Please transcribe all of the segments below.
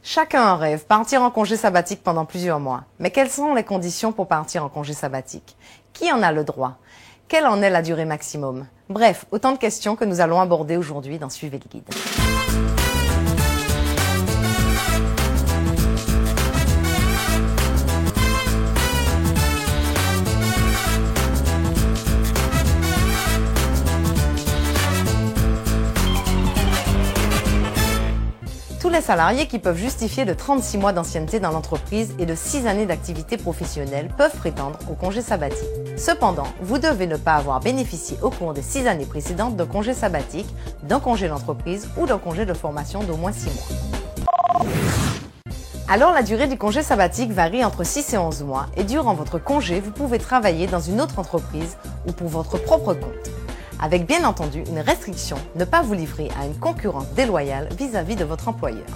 Chacun en rêve, partir en congé sabbatique pendant plusieurs mois. Mais quelles sont les conditions pour partir en congé sabbatique? Qui en a le droit? Quelle en est la durée maximum? Bref, autant de questions que nous allons aborder aujourd'hui dans Suivez le guide. Tous les salariés qui peuvent justifier de 36 mois d'ancienneté dans l'entreprise et de 6 années d'activité professionnelle peuvent prétendre au congé sabbatique. Cependant, vous devez ne pas avoir bénéficié au cours des 6 années précédentes d'un congé sabbatique, d'un congé d'entreprise ou d'un congé de formation d'au moins 6 mois. Alors la durée du congé sabbatique varie entre 6 et 11 mois et durant votre congé, vous pouvez travailler dans une autre entreprise ou pour votre propre compte. Avec bien entendu une restriction, ne pas vous livrer à une concurrence déloyale vis-à-vis de votre employeur.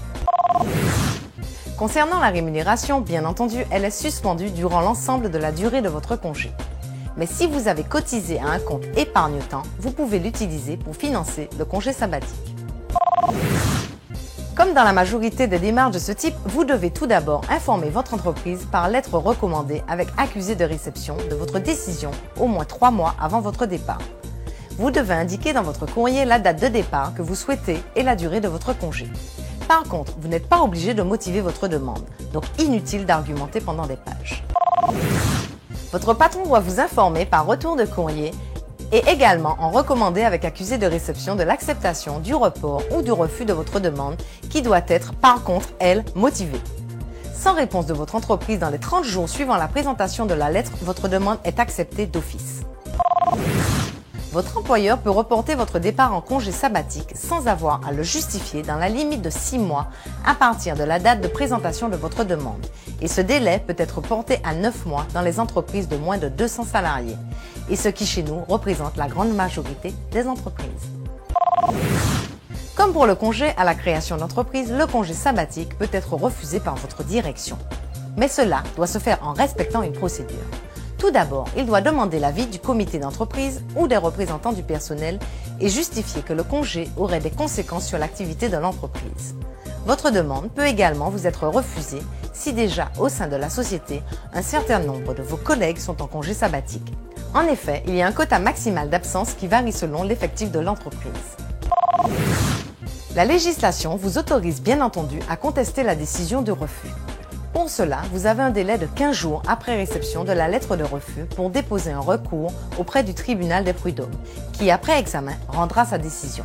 Concernant la rémunération, bien entendu, elle est suspendue durant l'ensemble de la durée de votre congé. Mais si vous avez cotisé à un compte épargne-temps, vous pouvez l'utiliser pour financer le congé sabbatique. Comme dans la majorité des démarches de ce type, vous devez tout d'abord informer votre entreprise par lettre recommandée avec accusé de réception de votre décision au moins 3 mois avant votre départ. Vous devez indiquer dans votre courrier la date de départ que vous souhaitez et la durée de votre congé. Par contre, vous n'êtes pas obligé de motiver votre demande, donc inutile d'argumenter pendant des pages. Votre patron doit vous informer par retour de courrier et également en recommander avec accusé de réception de l'acceptation, du report ou du refus de votre demande qui doit être, par contre, elle, motivée. Sans réponse de votre entreprise dans les 30 jours suivant la présentation de la lettre, votre demande est acceptée d'office. Votre employeur peut reporter votre départ en congé sabbatique sans avoir à le justifier dans la limite de 6 mois à partir de la date de présentation de votre demande. Et ce délai peut être porté à 9 mois dans les entreprises de moins de 200 salariés. Et ce qui chez nous représente la grande majorité des entreprises. Comme pour le congé à la création d'entreprise, le congé sabbatique peut être refusé par votre direction. Mais cela doit se faire en respectant une procédure. Tout d'abord, il doit demander l'avis du comité d'entreprise ou des représentants du personnel et justifier que le congé aurait des conséquences sur l'activité de l'entreprise. Votre demande peut également vous être refusée si déjà au sein de la société, un certain nombre de vos collègues sont en congé sabbatique. En effet, il y a un quota maximal d'absence qui varie selon l'effectif de l'entreprise. La législation vous autorise bien entendu à contester la décision de refus. Pour cela, vous avez un délai de 15 jours après réception de la lettre de refus pour déposer un recours auprès du tribunal des prud'hommes, qui après examen rendra sa décision.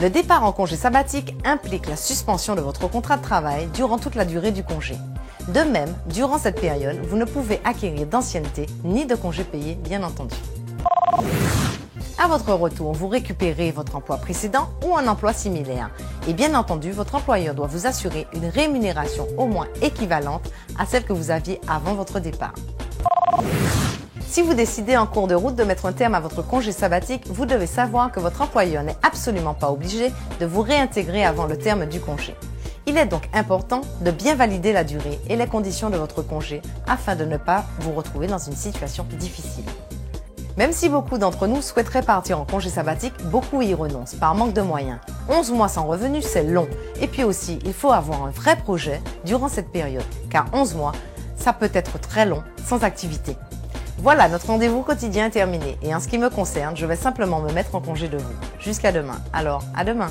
Le départ en congé sabbatique implique la suspension de votre contrat de travail durant toute la durée du congé. De même, durant cette période, vous ne pouvez acquérir d'ancienneté ni de congé payé, bien entendu. À votre retour, vous récupérez votre emploi précédent ou un emploi similaire. Et bien entendu, votre employeur doit vous assurer une rémunération au moins équivalente à celle que vous aviez avant votre départ. Si vous décidez en cours de route de mettre un terme à votre congé sabbatique, vous devez savoir que votre employeur n'est absolument pas obligé de vous réintégrer avant le terme du congé. Il est donc important de bien valider la durée et les conditions de votre congé afin de ne pas vous retrouver dans une situation difficile. Même si beaucoup d'entre nous souhaiteraient partir en congé sabbatique, beaucoup y renoncent par manque de moyens. 11 mois sans revenus, c'est long. Et puis aussi, il faut avoir un vrai projet durant cette période, car 11 mois, ça peut être très long sans activité. Voilà, notre rendez-vous quotidien est terminé. Et en ce qui me concerne, je vais simplement me mettre en congé de vous. Jusqu'à demain. Alors, à demain!